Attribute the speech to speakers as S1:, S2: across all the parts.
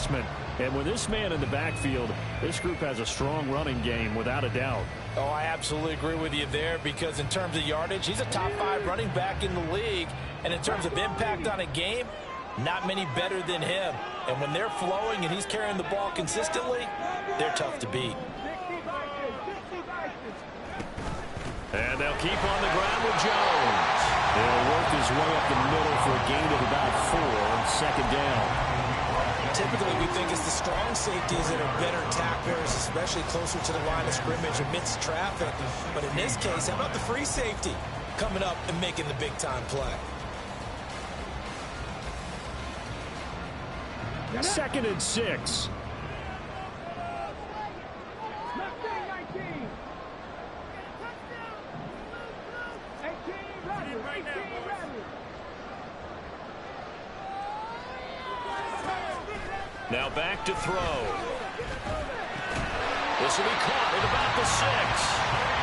S1: adjustment. And with this man in the backfield, this group has a strong running game without a doubt.
S2: Oh, I absolutely agree with you there, because in terms of yardage, he's a top 5 running back in the league. And in terms of impact on a game, not many better than him. And when they're flowing and he's carrying the ball consistently, they're tough to beat.
S1: And they'll keep on the ground with Jones. He'll work his way up the middle for a gain of about 4, second down.
S2: Typically, we think it's the strong safeties that are better tacklers, especially closer to the line of scrimmage amidst traffic. But in this case, how about the free safety coming up and making the big-time play?
S1: Second and 6. Now back to throw. This will be caught at about the 6.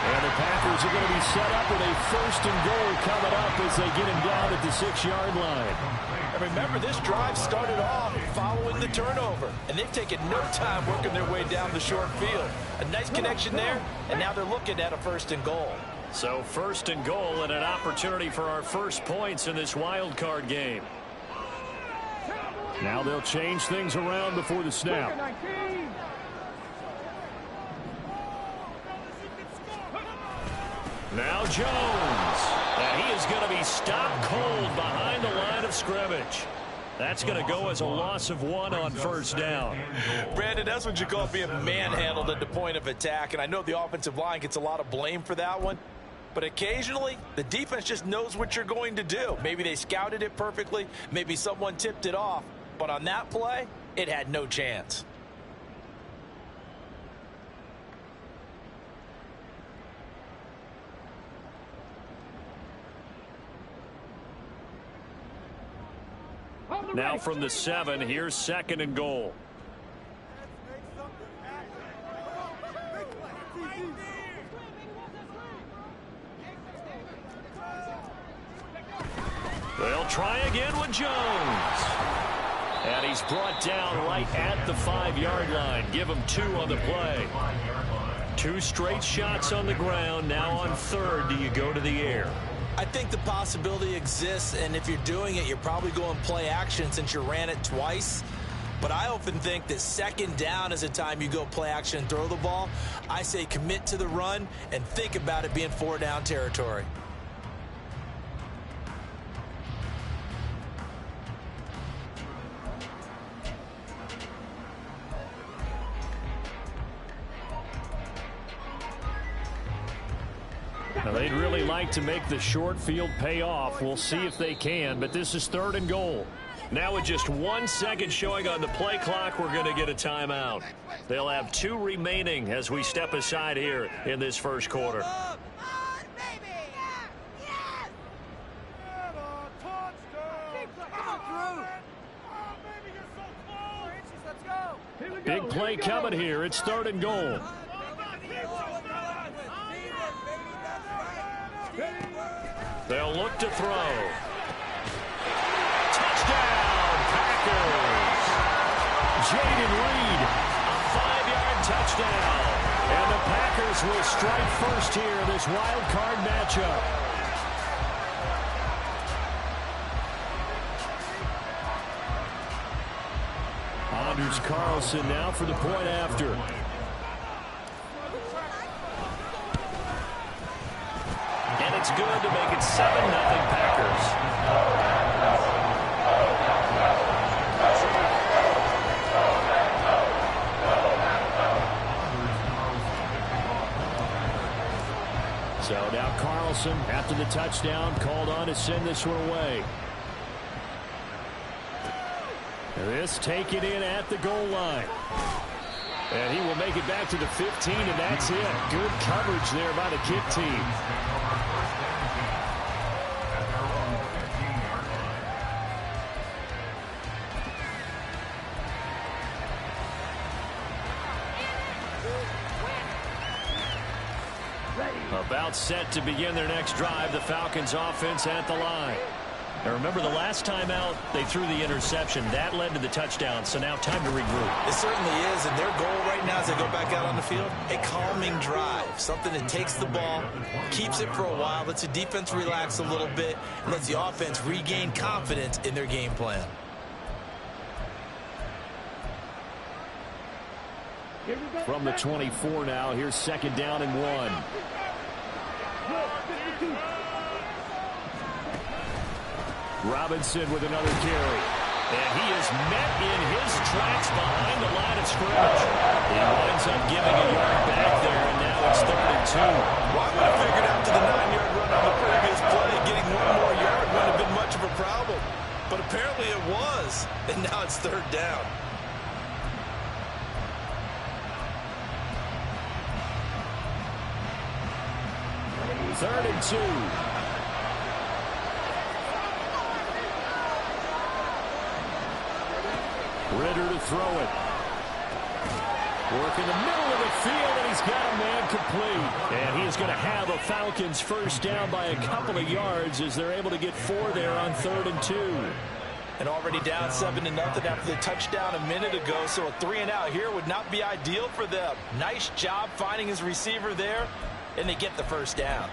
S1: And the Packers are going to be set up with a 1st and goal coming up as they get him down at the 6-yard line.
S2: And remember, this drive started off following the turnover, and they've taken no time working their way down the short field. A nice connection there, and now they're looking at a 1st and goal.
S1: So 1st and goal and an opportunity for our first points in this wild card game. Now they'll change things around before the snap. Now Jones. And he is going to be stopped cold behind the line of scrimmage. That's going to go as a loss of 1 on 1st down.
S2: Brandon, that's what you call being manhandled at the point of attack. And I know the offensive line gets a lot of blame for that one. But occasionally, the defense just knows what you're going to do. Maybe they scouted it perfectly. Maybe someone tipped it off. But on that play, it had no chance.
S1: Now from the 7, here's 2nd and goal. They'll try again with Jones. And he's brought down right at the 5-yard line. Give him 2 on the play. 2 straight shots on the ground. Now on 3rd, do you go to the air?
S2: I think the possibility exists, and if you're doing it, you're probably going play action since you ran it twice. But I often think that 2nd down is a time you go play action and throw the ball. I say commit to the run and think about it being 4-down territory.
S1: Now, they'd really like to make the short field pay off. We'll see if they can, but this is 3rd and goal. Now with just 1 second showing on the play clock, we're going to get a timeout. They'll have 2 remaining as we step aside here in this first quarter. Big play coming here. It's 3rd and goal. They'll look to throw. Touchdown, Packers. Jaden Reed, a 5-yard touchdown. And the Packers will strike first here in this wild card matchup. Anders Carlson now for the point after. And it's good to make it 7-0 Packers. So now Carlson, after the touchdown, called on to send this one away. This taken in at the goal line. And he will make it back to the 15, and that's it. Good coverage there by the kick team. About set to begin their next drive, the Falcons offense at the line. Now remember, the last time out, they threw the interception. That led to the touchdown, so now time to regroup.
S2: It certainly is, and their goal right now as they go back out on the field, a calming drive, something that takes the ball, keeps it for a while, lets the defense relax a little bit, and lets the offense regain confidence in their game plan.
S1: From the 24 now, here's 2nd down and 1. Robinson with another carry. And he is met in his tracks behind the line of scrimmage. He winds up giving a yard back there, and now it's 3rd and 2.
S2: Well, I would have figured after the 9-yard run on the previous play, getting one more yard wouldn't have been much of a problem. But apparently it was, and now it's 3rd down.
S1: Third and 2. Ritter to throw it. Work in the middle of the field, and he's got a man complete. And he is going to have a Falcons first down by a couple of yards as they're able to get 4 there on 3rd and 2.
S2: And already down 7-0 after the touchdown a minute ago, so a 3 and out here would not be ideal for them. Nice job finding his receiver there, and they get the first down.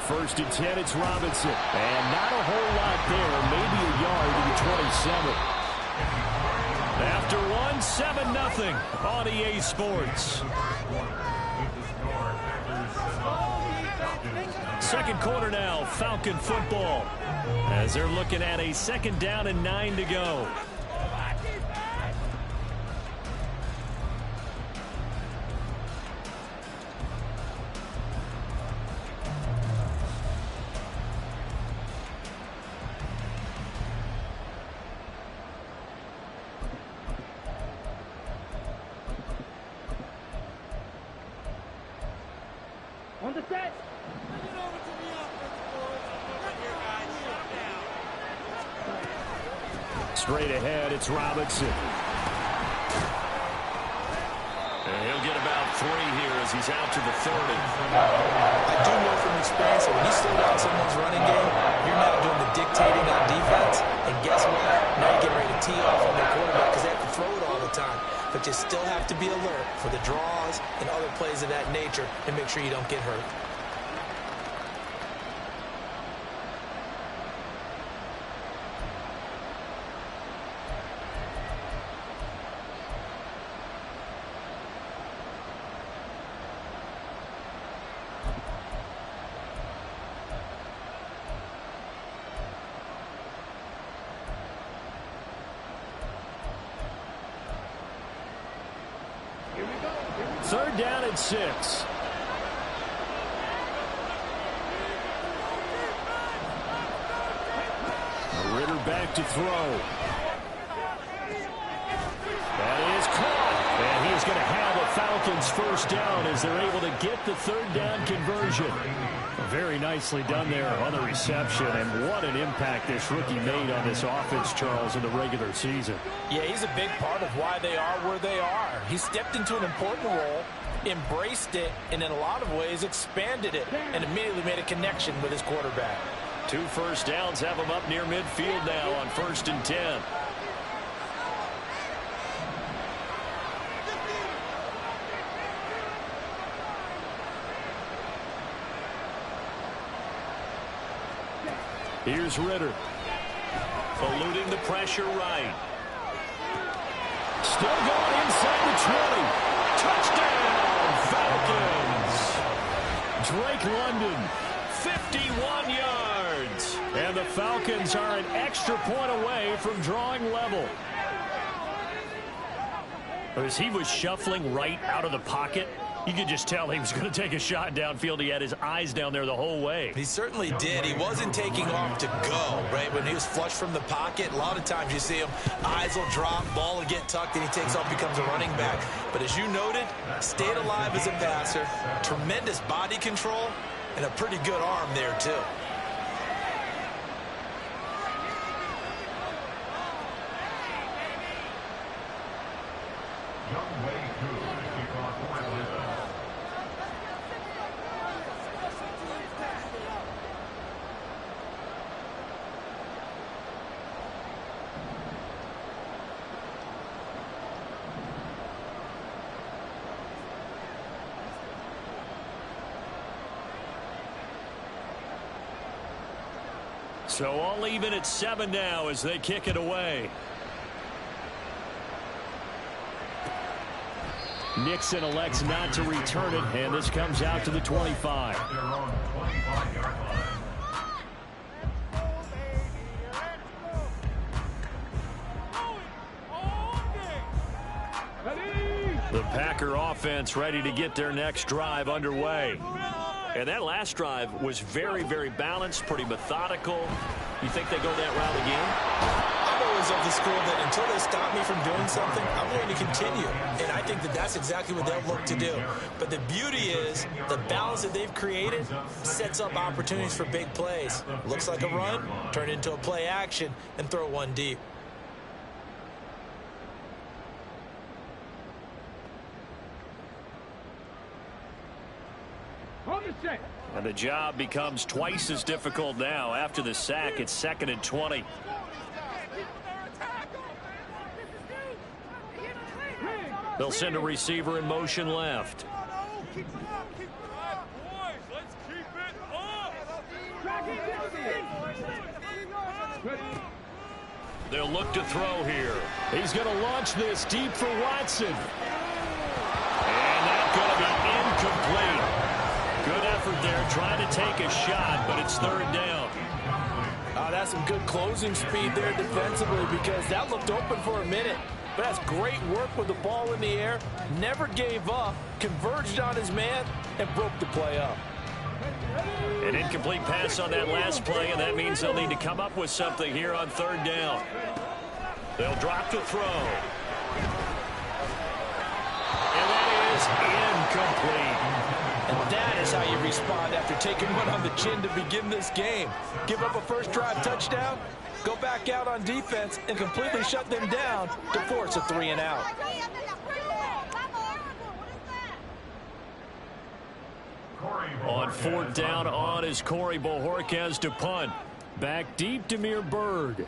S1: First and 10, it's Robinson. And not a whole lot there. Maybe a yard to the 27. After 1, 7-0 on EA Sports. Second quarter now, Falcon football. As they're looking at a 2nd down and 9 to go.
S3: On the set.
S1: Straight ahead, it's Robinson. And he'll get about 3 here as he's out to the 30.
S2: I do know from experience that when you slow down someone's running game, you're now doing the dictating on defense. And guess what? Now you're getting ready to tee off on their quarterback because they have to throw it all the time. But you still have to be alert for the draws and other plays of that nature and make sure you don't get hurt.
S1: Third down and 6. Ritter back to throw. That is caught. And he is going to have a Falcons first down as they're able to get the 3rd down conversion. Very nicely done there on the reception, and what an impact this rookie made on this offense, Charles, in the regular season.
S2: Yeah, he's a big part of why they are where they are. He stepped into an important role, embraced it, and in a lot of ways expanded it, and immediately made a connection with his quarterback.
S1: 2 first downs have him up near midfield now on 1st and 10. Here's Ritter. Eluding the pressure right. Still going inside the 20. Touchdown, Falcons. Drake London, 51 yards. And the Falcons are an extra point away from drawing level. As he was shuffling right out of the pocket, You could just tell he was going to take a shot downfield. He had his eyes down there the whole way.
S2: He certainly did. He wasn't taking off to go, right? When he was flush from the pocket, a lot of times you see him, eyes will drop, ball will get tucked, and he takes off, becomes a running back. But as you noted, stayed alive as a passer, tremendous body control, and a pretty good arm there, too.
S1: So all even at 7 now as they kick it away. Nixon elects not to return it, and this comes out to the 25. The Packer offense ready to get their next drive underway. And that last drive was very, very balanced, pretty methodical. You think they go that route again?
S2: I'm always of the school that until they stop me from doing something, I'm going to continue. And I think that that's exactly what they'll look to do. But the beauty is the balance that they've created sets up opportunities for big plays. Looks like a run, turn it into a play action, and throw one deep.
S1: And the job becomes twice as difficult now. After the sack, it's 2nd and 20. They'll send a receiver in motion left. They'll look to throw here. He's going to launch this deep for Watson. And that's going to be incomplete. Good effort there, trying to take a shot, but it's 3rd down.
S2: That's some good closing speed there defensively because that looked open for a minute. But that's great work with the ball in the air. Never gave up, converged on his man, and broke the play up.
S1: An incomplete pass on that last play, and that means they'll need to come up with something here on 3rd down. They'll drop to throw. And that is incomplete.
S2: And that is how you respond after taking one on the chin to begin this game. Give up a first drive touchdown, go back out on defense, and completely shut them down to force a 3 and out.
S1: On 4th down on is Corey Bojorquez to punt. Back deep, Damiere Byrd.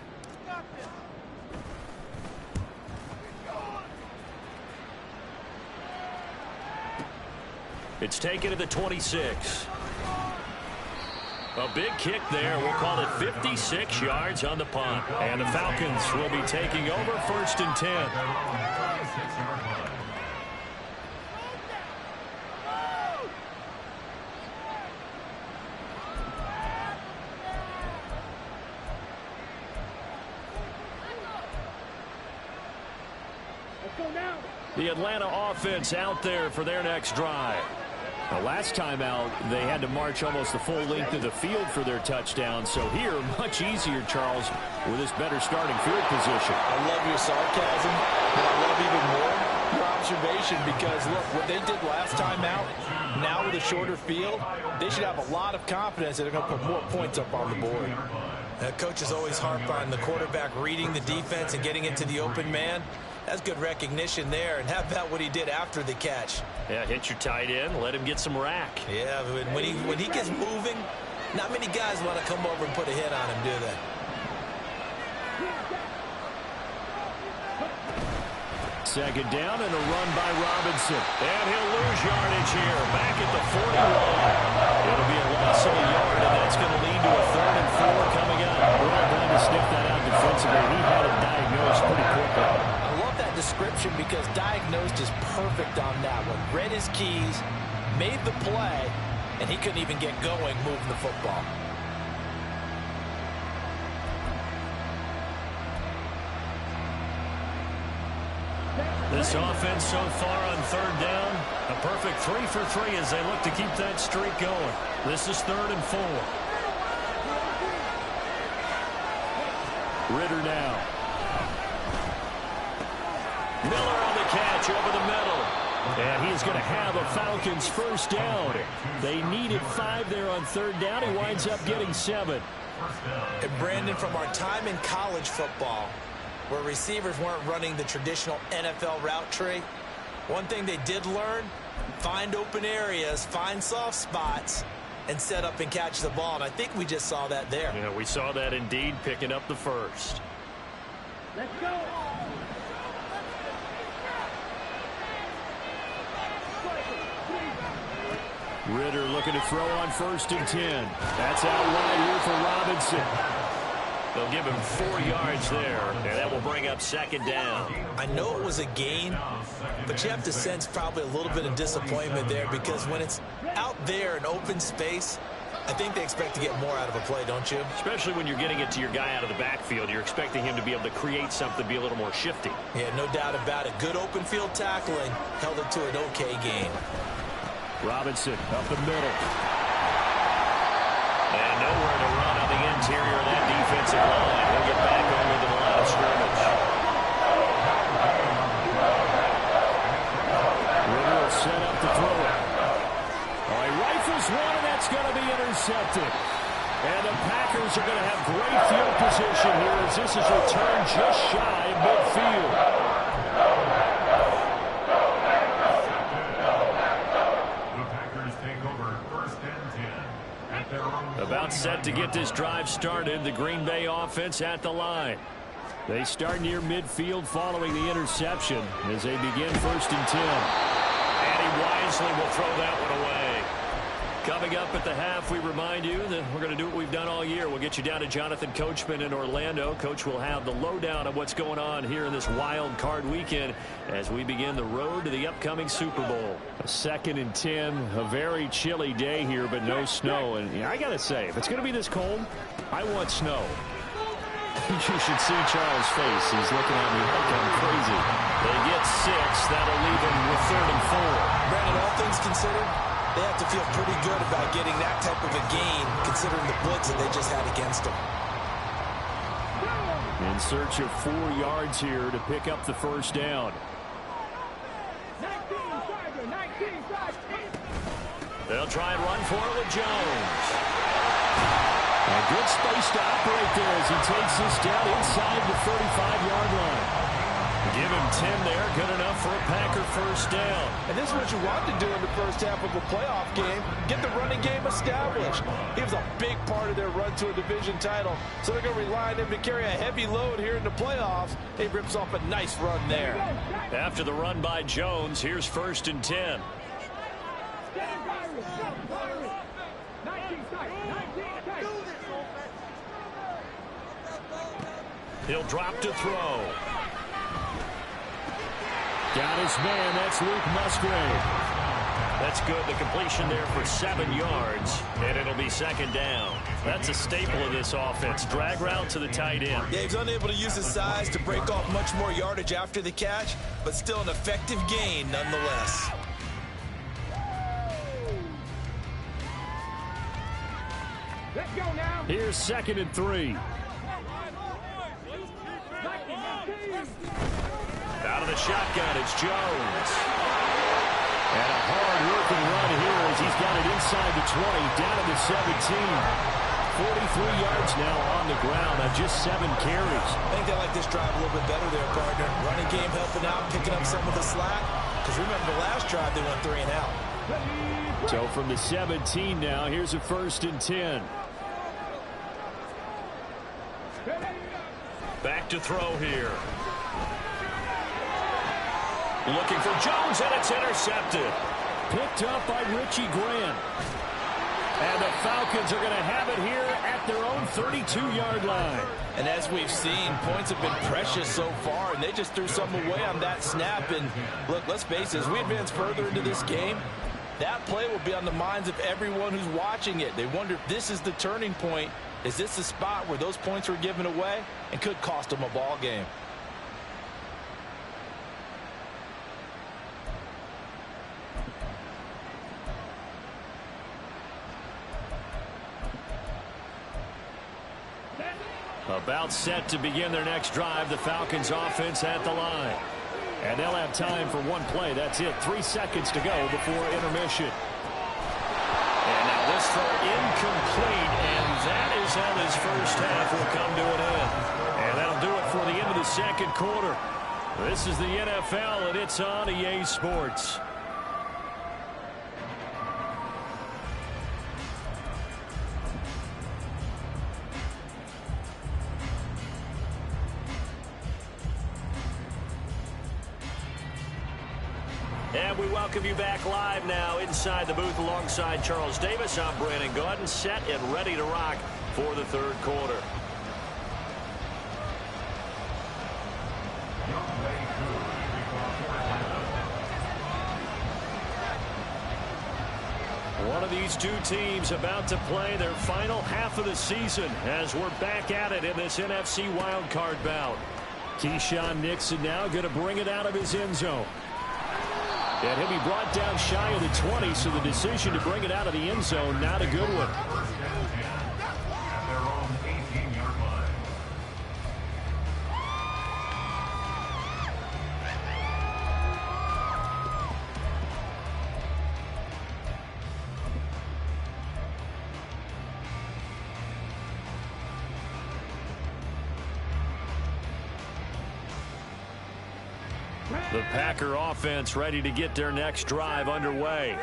S1: It's taken to the 26. A big kick there. We'll call it 56 yards on the punt. And the Falcons will be taking over 1st and 10. The Atlanta offense out there for their next drive. The last time out, they had to march almost the full length of the field for their touchdown. So here, much easier, Charles, with this better starting field position.
S2: I love your sarcasm, but I love even more your observation because, look, what they did last time out, now with a shorter field, they should have a lot of confidence that they're going to put more points up on the board. Coaches always harp on the quarterback reading the defense and getting into the open man. That's good recognition there. And how about what he did after the catch?
S1: Yeah, hit your tight end, let him get some rack.
S2: Yeah, when he gets moving, not many guys want to come over and put a hit on him, do they?
S1: Second down and a run by Robinson. And he'll lose yardage here. Back at the 41. It'll be a loss of a yard, and that's going to lead to a 3rd and 4 coming up. We're not going to sniff that out defensively. He had it diagnosed pretty quickly.
S2: Description because diagnosed is perfect on that one. Read his keys, made the play, and he couldn't even get going moving the football.
S1: This offense so far on third down, a perfect 3 for 3 as they look to keep that streak going. This is 3rd and 4. Ritter now. Miller on the catch over the middle. And he's going to have a Falcons first down. They needed 5 there on third down. He winds up getting 7.
S2: And Brandon, from our time in college football, where receivers weren't running the traditional NFL route tree, one thing they did learn, find open areas, find soft spots, and set up and catch the ball. And I think we just saw that there.
S1: Yeah, we saw that indeed, picking up the first.
S3: Let's go.
S1: Ritter looking to throw on 1st and 10. That's out wide here for Robinson. They'll give him 4 yards there, and that will bring up 2nd down.
S2: I know it was a gain, but you have to sense probably a little bit of disappointment there, because when it's out there in open space, I think they expect to get more out of a play, don't you?
S1: Especially when you're getting it to your guy out of the backfield. You're expecting him to be able to create something, be a little more shifty.
S2: Yeah, no doubt about it. Good open field tackling, held it to an okay gain.
S1: Robinson up the middle. And nowhere to run on the interior of that defensive line. He'll get back over to the line of scrimmage. Ritter will set up to throw it. Oh, he rifles one, and that's going to be intercepted. And the Packers are going to have great field position here as this is returned just shy of midfield. About set to get this drive started. The Green Bay offense at the line. They start near midfield following the interception as they begin 1st and 10. And he wisely will throw that one away. Coming up at the half, we remind you that we're going to do what we've done all year. We'll get you down to Jonathan Coachman in Orlando. Coach will have the lowdown of what's going on here in this wild card weekend as we begin the road to the upcoming Super Bowl. A 2nd and 10, a very chilly day here, but no snow. And I got to say, if it's going to be this cold, I want snow. You should see Charles' face. He's looking at me like I'm crazy. They get 6. That'll leave him with 3rd and 4.
S2: Brandon, all things considered, they have to feel pretty good about getting that type of a gain, considering the blitz that they just had against them.
S1: In search of 4 yards here to pick up the first down. They'll try and run for it with Jones. A good space to operate there as he takes this down inside the 35-yard line. Give him 10 there, good enough for a Packer first down.
S2: And this is what you want to do in the first half of a playoff game. Get the running game established. He was a big part of their run to a division title. So they're going to rely on him to carry a heavy load here in the playoffs. He rips off a nice run there.
S1: After the run by Jones, here's 1st and 10. He'll drop to throw. Got his man. That's Luke Musgrave. That's good. The completion there for 7 yards, and it'll be 2nd down. That's a staple of this offense. Drag route to the tight end.
S2: Yeah, he's unable to use his size to break off much more yardage after the catch, but still an effective gain nonetheless.
S3: Let's go now.
S1: Here's 2nd and 3. Out of the shotgun, it's Jones. And a hard-working run here as he's got it inside the 20, down to the 17. 43 yards now on the ground on just 7 carries.
S2: I think they like this drive a little bit better there, partner. Running game helping out, picking up some of the slack. Because remember the last drive, they went 3 and out.
S1: So from the 17 now, here's a 1st and 10. Back to throw here. Looking for Jones, and it's intercepted. Picked up by Richie Grant. And the Falcons are going to have it here at their own 32-yard line.
S2: And as we've seen, points have been precious so far, and they just threw some away on that snap. And look, let's face it, as we advance further into this game, that play will be on the minds of everyone who's watching it. They wonder if this is the turning point. Is this the spot where those points were given away and could cost them a ball game?
S1: About set to begin their next drive. The Falcons offense at the line. And they'll have time for one play. That's it. 3 seconds to go before intermission. And now this throw incomplete. And that is how this first half will come to an end. And that'll do it for the end of the second quarter. This is the NFL, and it's on EA Sports. And we welcome you back live now inside the booth alongside Charles Davis. I'm Brandon Gaudin, set and ready to rock for the third quarter. One of these two teams about to play their final half of the season as we're back at it in this NFC Wildcard bout. Keyshawn Nixon now going to bring it out of his end zone. And he'll be brought down shy of the 20, so the decision to bring it out of the end zone, not a good one. The Packer offense ready to get their next drive underway.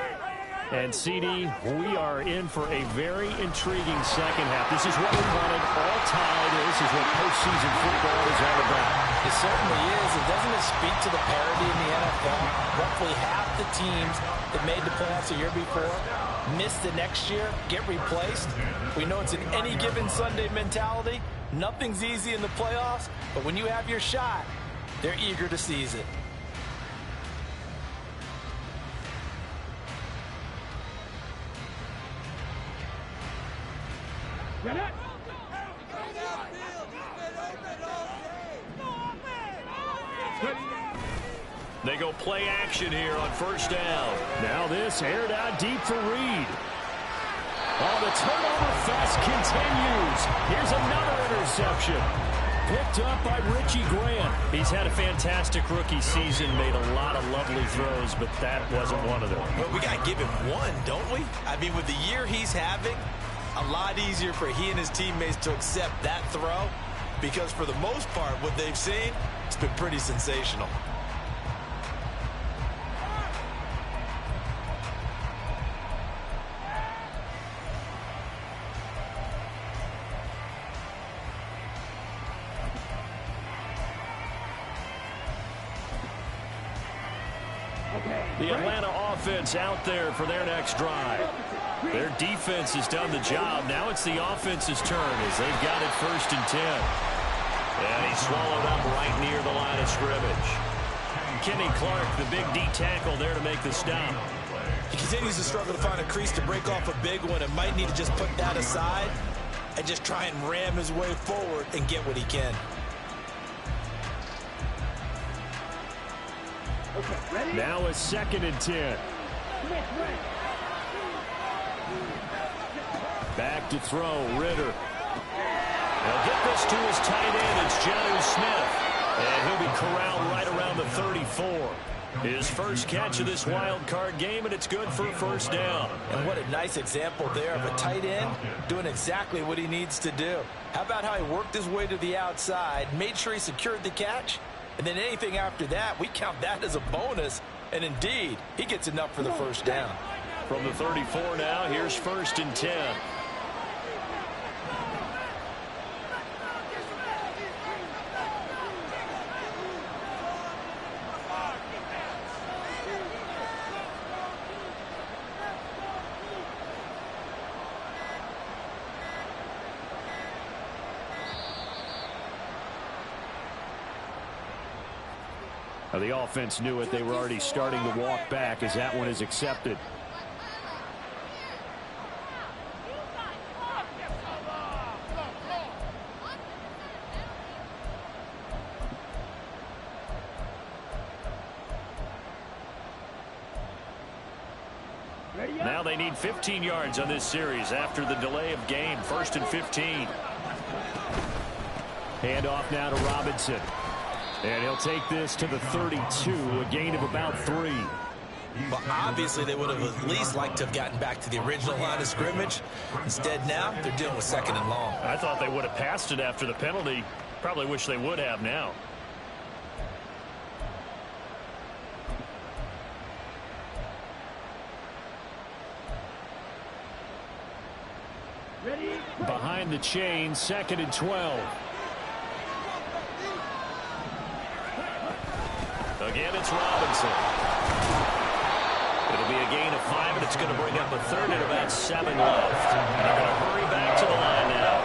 S1: And, CD, we are in for a very intriguing second half. This is what we wanted all time. This is what postseason football is all about.
S2: It certainly is. And doesn't it speak to the parity in the NFL? Roughly half the teams that made the playoffs a year before miss the next year, get replaced. We know it's an any given Sunday mentality. Nothing's easy in the playoffs, but when you have your shot, they're eager to seize it.
S1: They go play action here on first down. Now this aired out deep for Reed. Oh, the turnover fest continues. Here's another interception. Picked up by Richie Grant. He's had a fantastic rookie season, made a lot of lovely throws, but that wasn't one of them.
S2: Well, we got to give him one, don't we? I mean, with the year he's having, a lot easier for he and his teammates to accept that throw, because for the most part, what they've seen, it's been pretty sensational.
S1: The Atlanta offense out there for their next drive. Their defense has done the job. Now it's the offense's turn as they've got it 1st and 10. And he's swallowed up right near the line of scrimmage. Kenny Clark, the big D tackle there to make the stop.
S2: He continues to struggle to find a crease to break off a big one and might need to just put that aside and just try and ram his way forward and get what he can.
S1: Now a 2nd and 10. Back to throw, Ritter. He'll get this to his tight end. It's Jonnu Smith. And he'll be corralled right around the 34. His first catch of this wild card game, and it's good for a first down.
S2: And what a nice example there of a tight end doing exactly what he needs to do. How about how he worked his way to the outside, made sure he secured the catch, and then anything after that, we count that as a bonus. And indeed, he gets enough for the first down.
S1: From the 34 now, here's 1st and 10. The offense knew it. They were already starting to walk back as that one is accepted. Now they need 15 yards on this series after the delay of game. 1st and 15. Handoff now to Robinson. And he'll take this to the 32, a gain of about 3.
S2: Well, obviously, they would have at least liked to have gotten back to the original line of scrimmage. Instead, now, they're dealing with 2nd and long.
S1: I thought they would have passed it after the penalty. Probably wish they would have now.
S3: Ready?
S1: Behind the chain, 2nd and 12. Again, it's Robinson. It'll be a gain of 5, and it's going to bring up a 3rd and about 7 left. And they're going to hurry back to the line now.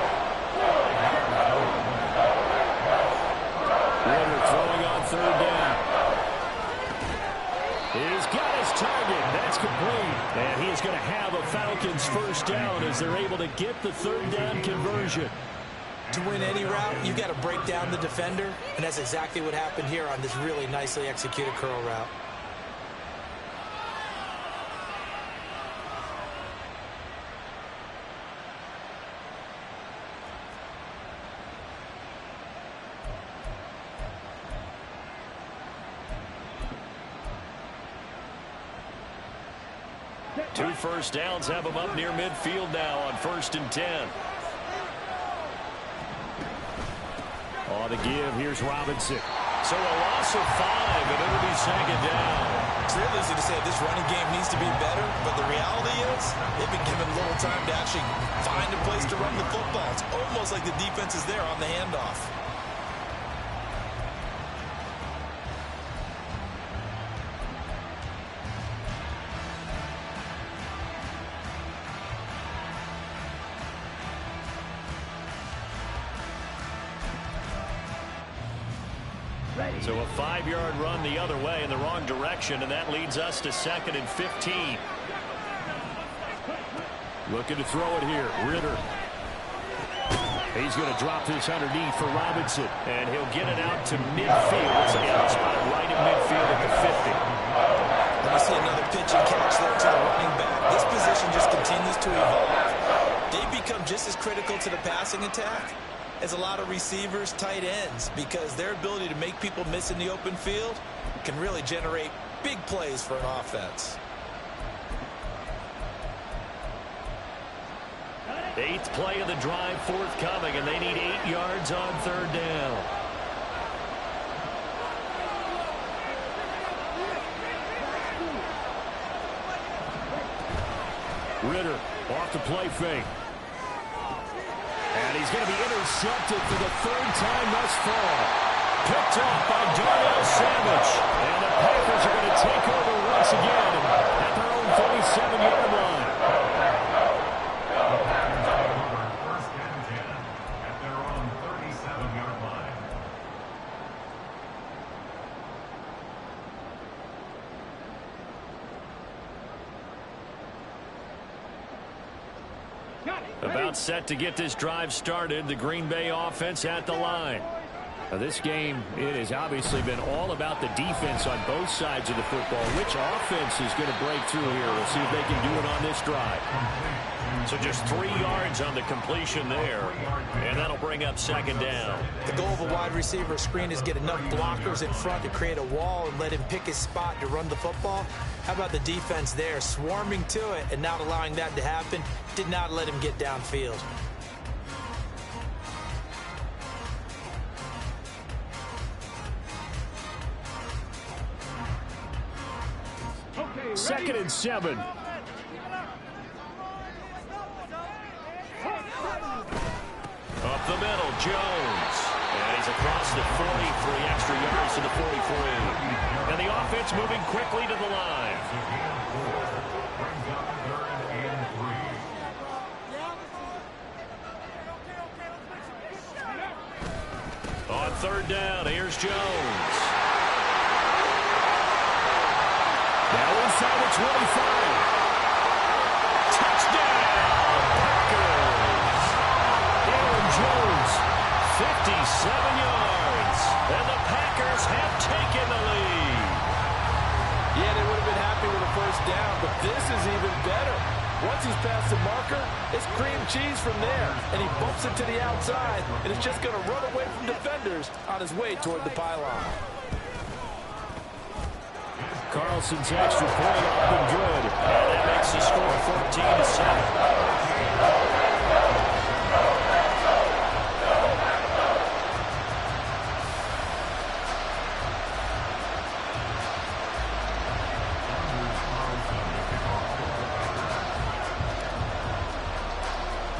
S1: Ritter throwing on 3rd down. He's got his target. That's complete. And he is going to have a Falcons 1st down as they're able to get the 3rd down conversion.
S2: To win any route, you've got to break down the defender, and that's exactly what happened here on this really nicely executed curl route.
S1: Two 1st downs have them up near midfield now on 1st and 10. On the give, here's Robinson. So a loss of 5, and it'll be 2nd down.
S2: It's real easy to say this running game needs to be better, but the reality is they've been given little time to actually find a place to run the football. It's almost like the defense is there on the handoff.
S1: So a 5-yard run the other way in the wrong direction, and that leads us to 2nd and 15. Looking to throw it here. Ritter. He's going to drop this underneath for Robinson, and he'll get it out to midfield. It's a spot right in midfield at the 50.
S2: Let me see another pitch and catch there to the running back. This position just continues to evolve. They become just as critical to the passing attack as a lot of receivers, tight ends, because their ability to make people miss in the open field can really generate big plays for an offense.
S1: 8th play of the drive forthcoming, and they need 8 yards on 3rd down. Ritter off the play fake. And he's going to be intercepted for the 3rd time thus far. Picked off by Darnell Savage. And the Packers are going to take over once again at their own 37-yard line.
S4: First and 10 at their own 37-yard line.
S1: About set to get this drive started. The Green Bay offense at the line. Now this game, it has obviously been all about the defense on both sides of the football. Which offense is going to break through here? We'll see if they can do it on this drive. So just 3 yards on the completion there, and that'll bring up 2nd down.
S2: The goal of a wide receiver screen is get enough blockers in front to create a wall and let him pick his spot to run the football. How about the defense there, swarming to it and not allowing that to happen? Did not let him get downfield.
S3: Okay,
S1: 2nd and 7. Up the middle, Jones. And he's across the 43 extra yards to the 43. And the offense moving quickly to the line. On 3rd down, here's Jones. Now inside the 25. Touchdown, Packers. Aaron Jones, 57 yards. And the Packers have taken the lead.
S2: Yeah, they would have been happy with a 1st down, but this is even better. Once he's past the marker, it's cream cheese from there. And he bumps it to the outside, and it's just going to run away from defenders on his way toward the pylon.
S1: Carlson's extra point up and good. And that makes the score 14-7.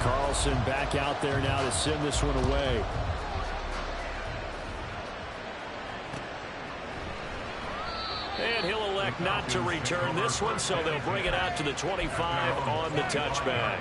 S1: Carlson back out there now to send this one away. And he'll elect not to return this one, so they'll bring it out to the 25 on the touchback.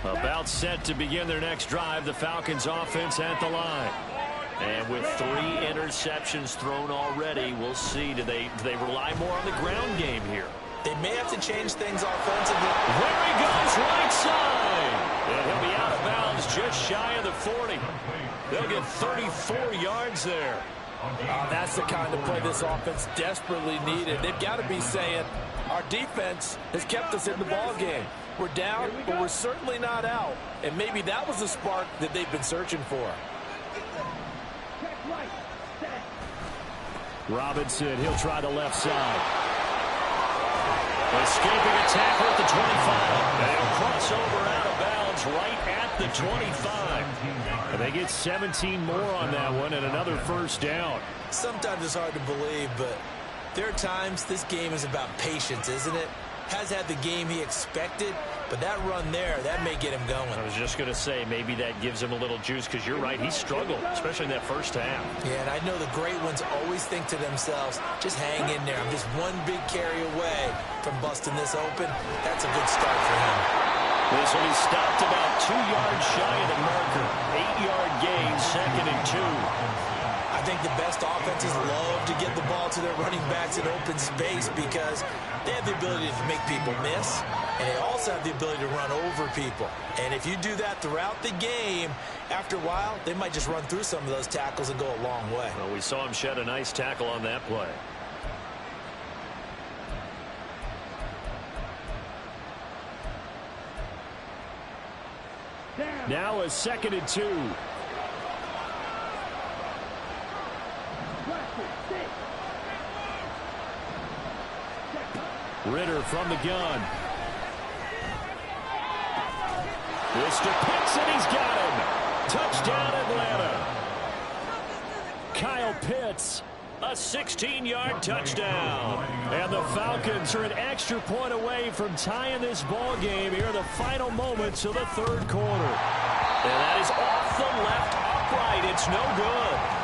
S1: About set to begin their next drive, the Falcons offense at the line. And with 3 interceptions thrown already, we'll see. Do they rely more on the ground game here?
S2: They may have to change things offensively.
S1: There he goes, right side. And he'll be out of bounds just shy of the 40. They'll get 34 yards there.
S2: That's the kind of play this offense desperately needed. They've got to be saying, our defense has kept us in the ball game. We're down, but we're certainly not out. And maybe that was the spark that they've been searching for.
S1: Robinson, he'll try the left side. Escaping a tackle at the 25. And he'll cross over out of bounds right at the 25. And they get 17 more on that one and another first down.
S2: Sometimes it's hard to believe, but there are times this game is about patience, isn't it? Has had the game he expected, but that run there, that may get him going.
S1: I was just going to say, maybe that gives him a little juice, because you're right, he struggled, especially in that first half.
S2: Yeah, and I know the great ones always think to themselves, just hang in there. I'm just one big carry away from busting this open. That's a good start for him.
S1: This one, he stopped about 2 yards shy of the marker. 8-yard gain, 2nd and 2.
S2: I think the best offenses love to get the ball to their running backs in open space because they have the ability to make people miss, and they also have the ability to run over people. And if you do that throughout the game, after a while, they might just run through some of those tackles and go a long way.
S1: Well, we saw him shed a nice tackle on that play. Now a 2nd and 2. Ritter from the gun. Mr. Pitts, and he's got him. Touchdown, Atlanta. Kyle Pitts, a 16-yard touchdown. And the Falcons are an extra point away from tying this ball game here in the final moments of the 3rd quarter. And that is off the left upright. It's no good.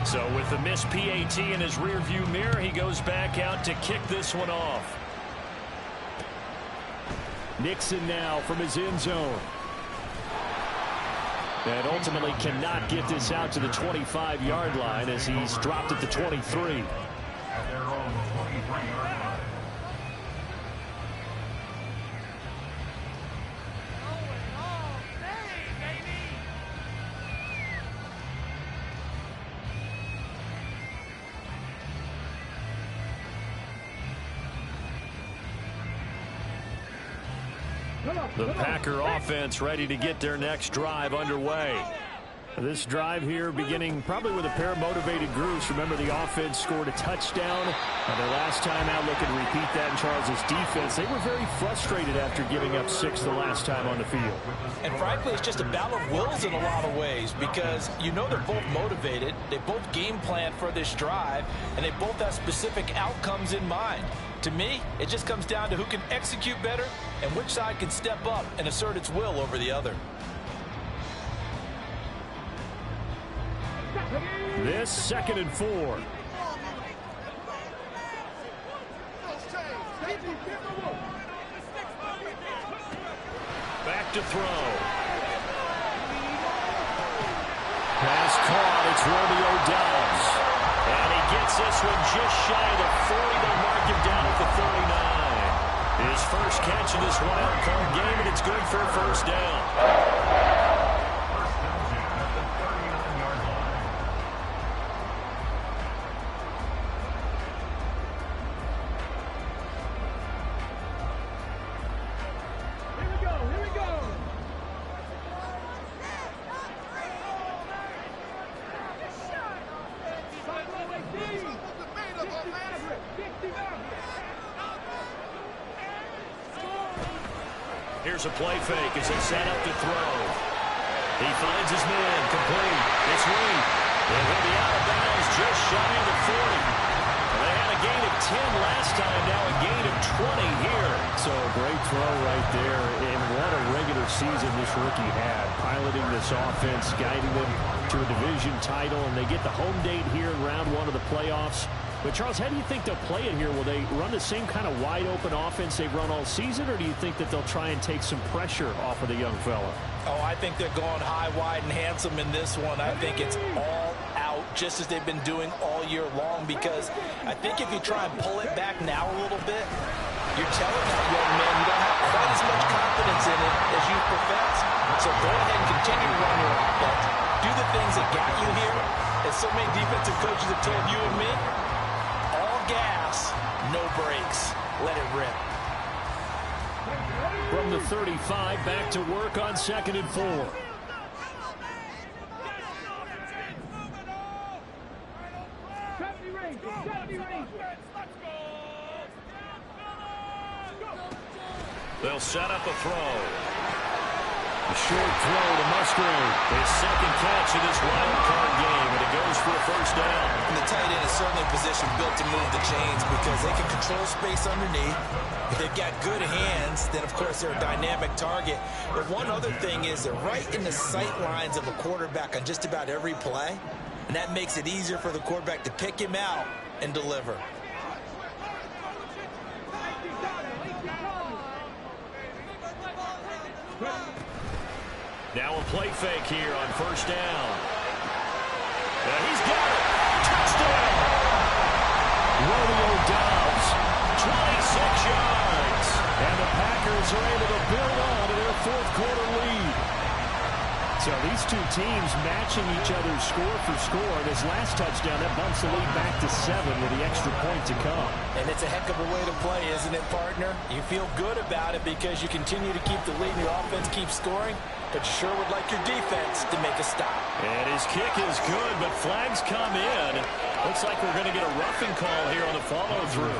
S1: So with the missed PAT in his rearview mirror, he goes back out to kick this one off. Nixon now from his end zone. And ultimately cannot get this out to the 25-yard line as he's dropped at the 23. The Packer offense ready to get their next drive underway. This drive here beginning probably with a pair of motivated groups. Remember, the offense scored a touchdown. Their last time out, looking to repeat that in Charles's defense. They were very frustrated after giving up 6 the last time on the field.
S2: And frankly, it's just a battle of wills in a lot of ways because you know they're both motivated. They both game plan for this drive, and they both have specific outcomes in mind. To me, it just comes down to who can execute better and which side can step up and assert its will over the other.
S1: This 2nd and 4. Back to throw. Pass caught. It's Romeo Doubs. And he gets this one just shy of the 40. They'll mark him down at the 39. His first catch of this wildcard game, and it's good for a first down. Here's a play fake as they set up to throw. He finds his man, complete. It's Reed. And he'll be out of bounds just shy of the 40. They had a gain of 10 last time, now a gain of 20 here. So a great throw right there. And what a regular season this rookie had. Piloting this offense, guiding them to a division title. And they get the home date here in round 1 of the playoffs. But, Charles, how do you think they'll play it here? Will they run the same kind of wide-open offense they've run all season, or do you think that they'll try and take some pressure off of the young fella?
S2: Oh, I think they're going high, wide, and handsome in this one. I think it's all out, just as they've been doing all year long, because I think if you try and pull it back now a little bit, you're telling that young man you don't have quite as much confidence in it as you profess. So go ahead and continue to run your offense. Do the things that got you here, as so many defensive coaches have told you and me. Gas, no brakes. Let it rip.
S1: From the 35, back to work on 2nd and 4. They'll set up a throw. A short throw to Musgrave. His 2nd catch of this wild card game, and it goes for a first down.
S2: And the tight end is certainly a position built to move the chains because they can control space underneath. If they've got good hands, then of course they're a dynamic target. But one other thing is they're right in the sight lines of a quarterback on just about every play, and that makes it easier for the quarterback to pick him out and deliver.
S1: Now a play fake here on first down. And he's got it. Touchdown! Romeo Doubs, 26 yards. And the Packers are able to build on to their 4th quarter lead. So these two teams matching each other's score for score. This last touchdown, that bumps the lead back to 7 with the extra point to come.
S2: And it's a heck of a way to play, isn't it, partner? You feel good about it because you continue to keep the lead and your offense keeps scoring. But you sure would like your defense to make a stop.
S1: And his kick is good, but flags come in. Looks like we're going to get a roughing call here on the follow-through.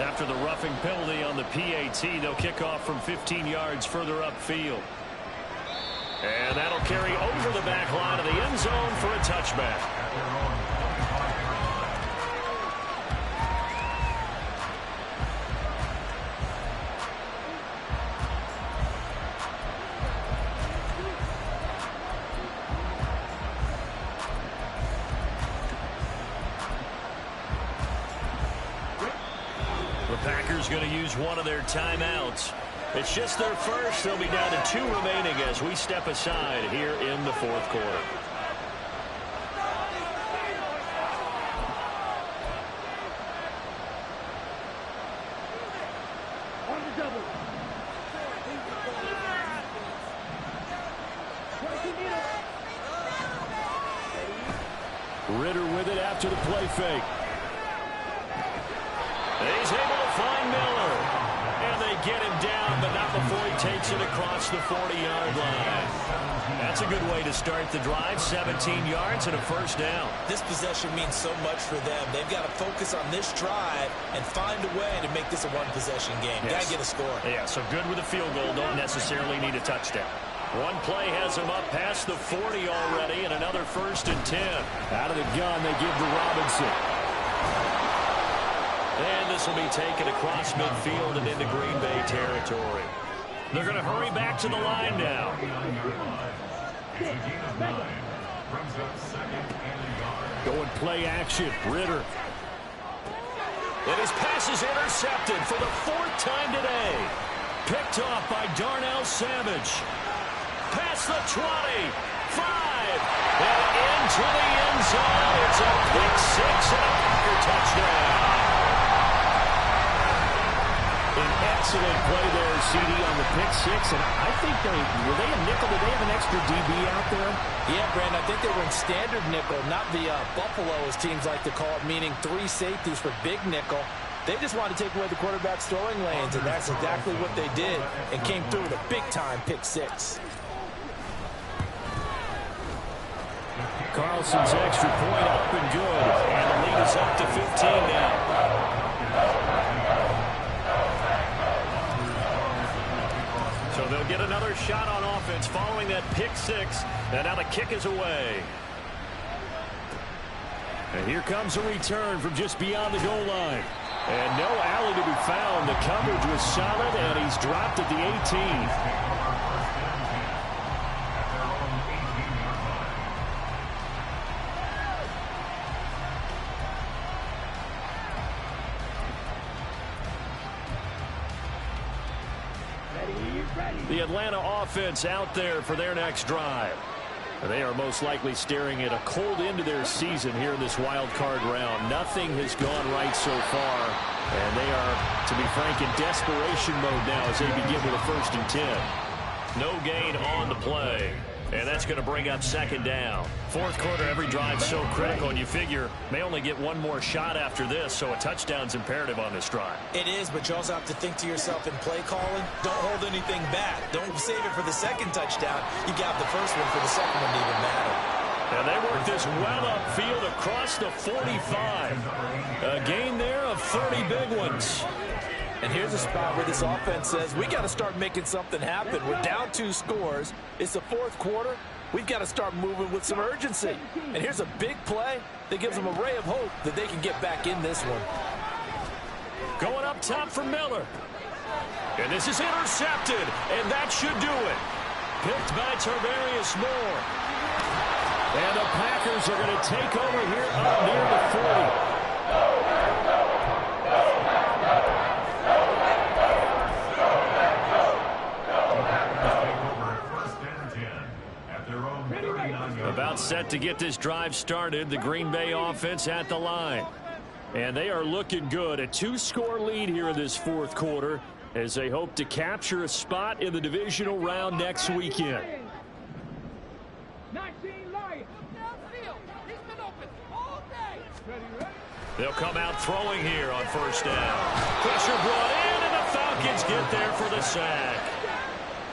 S1: After the roughing penalty on the PAT, they'll kick off from 15 yards further upfield. And that'll carry over the back line of the end zone for a touchback. Packers going to use one of their timeouts. It's just their first. They'll be down to 2 remaining as we step aside here in the 4th quarter. Ritter with it after the play fake. He's able to find Miller. And they get him down, but not before he takes it across the 40-yard line. That's a good way to start the drive. 17 yards and a first down.
S2: This possession means so much for them. They've got to focus on this drive and find a way to make this a one-possession game.
S1: Yes.
S2: Got to get a score.
S1: Yeah, so good with a field goal. Don't necessarily need a touchdown. One play has him up past the 40 already, and another 1st and 10. Out of the gun, they give to Robinson. And this will be taken across midfield and into Green Bay territory. They're going to hurry back to the line now. Going play action. Ritter. And his pass is intercepted for the 4th time today. Picked off by Darnell Savage. Past the 20. 5. And into the end zone. It's a pick 6 and a Packer touchdown. An excellent play there, CD, on the pick 6. And I think were they a nickel? Did they have an extra DB out there?
S2: Yeah, Brandon, I think they were in standard nickel, not the Buffalo, as teams like to call it, meaning 3 safeties for big nickel. They just wanted to take away the quarterback's throwing lanes, and that's exactly what they did, and came through with a big-time pick 6.
S1: Carlson's extra point up and good, and the lead is up to 15 now. So they'll get another shot on offense following that pick 6. And now the kick is away. And here comes a return from just beyond the goal line. And no alley to be found. The coverage was solid, and he's dropped at the 18. The Atlanta offense out there for their next drive. They are most likely staring at a cold end to their season here in this wild card round. Nothing has gone right so far, and they are, to be frank, in desperation mode now as they begin with a 1st and 10. No gain on the play, and that's going to bring up 2nd down. 4th quarter, every drive's so critical, and you figure may only get one more shot after this, so a touchdown's imperative on this drive.
S2: It is, but you also have to think to yourself in play calling, don't hold anything back. Don't save it for the 2nd touchdown. You got the 1st one for the 2nd one to even matter.
S1: And they work this well upfield across the 45. A gain there of 30 big ones.
S2: And here's a spot where this offense says, we got to start making something happen. We're down 2 scores. It's the 4th quarter. We've got to start moving with some urgency. And here's a big play that gives them a ray of hope that they can get back in this one.
S1: Going up top for Miller. And this is intercepted, and that should do it. Picked by Tarvarius Moore. And the Packers are going to take over here up near the 40. About set to get this drive started. The Green Bay offense at the line. And they are looking good. A 2-score lead here in this 4th quarter as they hope to capture a spot in the divisional round next weekend. They'll come out throwing here on 1st down. Pressure brought in, and the Falcons get there for the sack.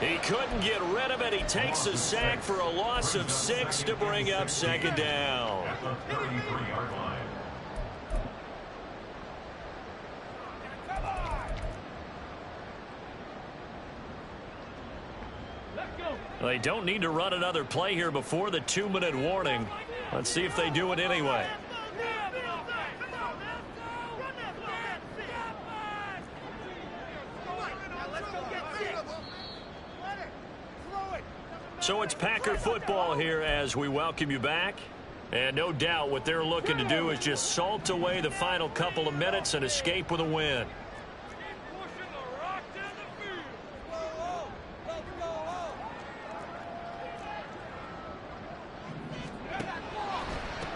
S1: He couldn't get rid of it. He takes a sack for a loss of 6 to bring up 2nd down. They don't need to run another play here before the 2-minute warning. Let's see if they do it anyway. So it's Packer football here as we welcome you back. And no doubt what they're looking to do is just salt away the final couple of minutes and escape with a win.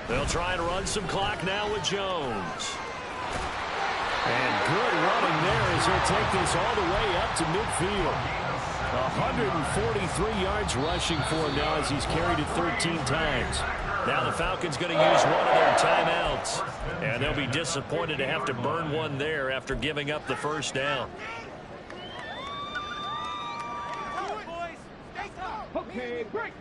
S1: They'll try and run some clock now with Jones. And good running there as he'll take this all the way up to midfield. 143 yards rushing for him now as he's carried it 13 times. Now the Falcons going to use one of their timeouts. And they'll be disappointed to have to burn one there after giving up the 1st down.
S3: Okay, break.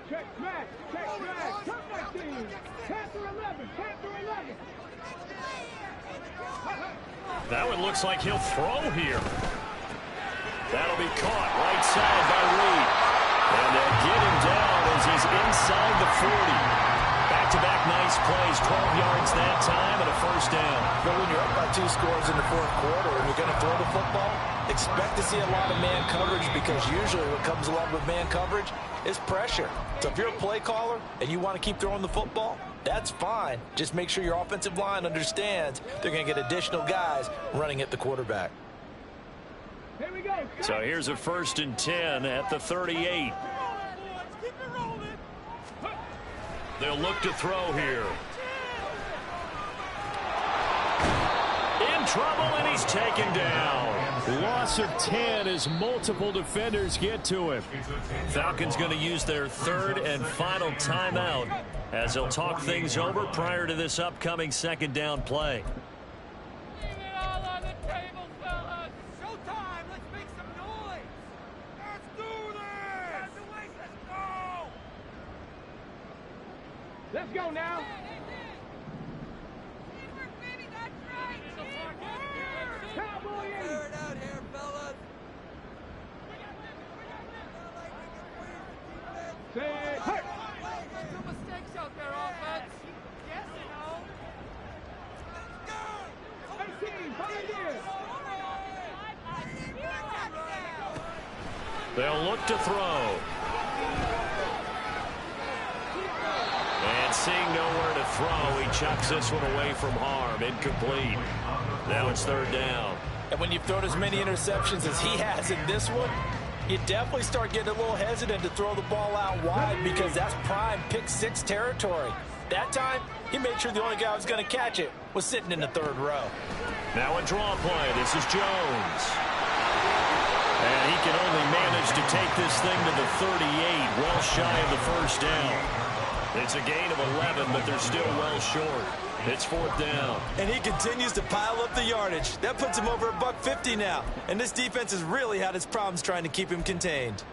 S3: Check smash, check smash. Come back team. Panther 11, Panther 11.
S1: That one looks like he'll throw here. That'll be caught right side by Reed. And they'll get him down as he's inside the 40. Back-to-back nice plays, 12 yards that time and a first down.
S2: But when you're up by 2 scores in the fourth quarter and you're going to throw the football, expect to see a lot of man coverage because usually what comes along with man coverage is pressure. So if you're a play caller and you want to keep throwing the football, that's fine. Just make sure your offensive line understands they're going to get additional guys running at the quarterback.
S3: Here we go.
S1: So here's a 1st and 10 at the 38. They'll look to throw here. In trouble, and he's taken down. Loss of 10 as multiple defenders get to him. Falcons going to use their 3rd and final timeout as they'll talk things over prior to this upcoming 2nd down play.
S3: Let's go now. Cowboy in.
S5: Third out here, fellas.
S3: Say, hey.
S5: Two mistakes out there, offense. Yes, you know. Let's go.
S3: 18, 5 years.
S1: They'll look to throw. And seeing nowhere to throw, he chucks this one away from harm. Incomplete. Now it's 3rd down.
S2: And when you've thrown as many interceptions as he has in this one, you definitely start getting a little hesitant to throw the ball out wide because that's prime pick 6 territory. That time, he made sure the only guy who was going to catch it was sitting in the 3rd row.
S1: Now a draw play. This is Jones. And he can only manage to take this thing to the 38, well shy of the 1st down. It's a gain of 11, but they're still well short. It's 4th down.
S2: And he continues to pile up the yardage. That puts him over $150 now. And this defense has really had its problems trying to keep him contained.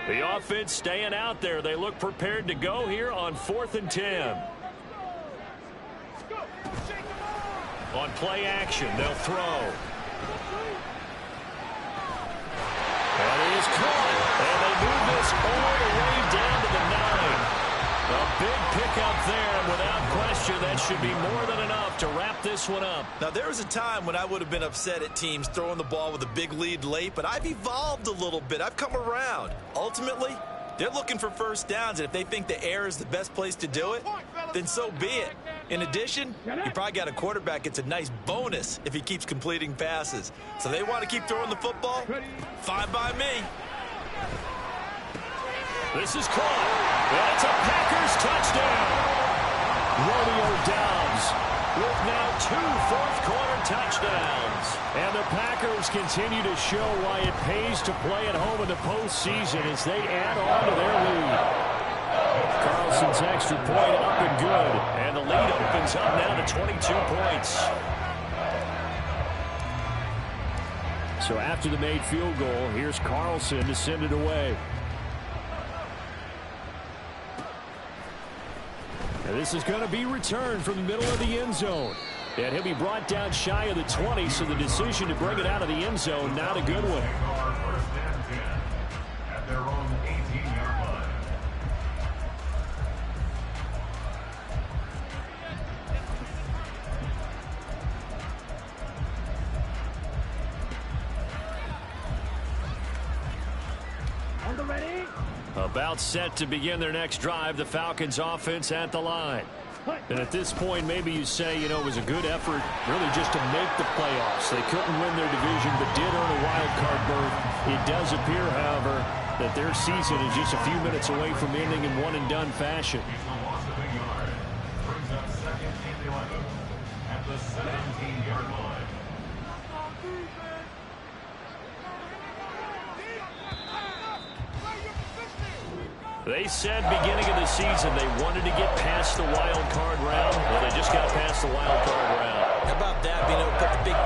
S1: The offense staying out there. They look prepared to go here on 4th and 10. On play action, they'll throw. And it is caught. And they move this all the way down to the 9. A big pickup there, and without question, that should be more than enough to wrap this one up.
S2: Now, there was a time when I would have been upset at teams throwing the ball with a big lead late, but I've evolved a little bit. I've come around. Ultimately, they're looking for 1st downs, and if they think the air is the best place to do it, then so be it. In addition, you probably got a quarterback gets a nice bonus if he keeps completing passes. So they want to keep throwing the football? Fine by me.
S1: This is caught. And it's a Packers touchdown. Romeo Doubs with now 2 fourth-quarter touchdowns. And the Packers continue to show why it pays to play at home in the postseason as they add on to their lead. Carlson's extra point up and good. And the lead opens up now to 22 points. So after the made field goal, here's Carlson to send it away. And this is going to be returned from the middle of the end zone. And he'll be brought down shy of the 20, so the decision to bring it out of the end zone, not a good one.
S4: 1st and 10 at their own 18-yard line.
S3: On the ready.
S1: About set to begin their next drive, the Falcons offense at the line. And at this point, maybe you say, you know, it was a good effort really just to make the playoffs. They couldn't win their division, but did earn a wild card berth. It does appear, however, that their season is just a few minutes away from ending in one-and-done fashion.
S4: He's lost a big yard. Brings up second and 11 at the 17-yard line.
S1: They said beginning of the season they wanted to get past the wild card round. Well, they just got past the wild card round.
S2: How about that, being able to put the big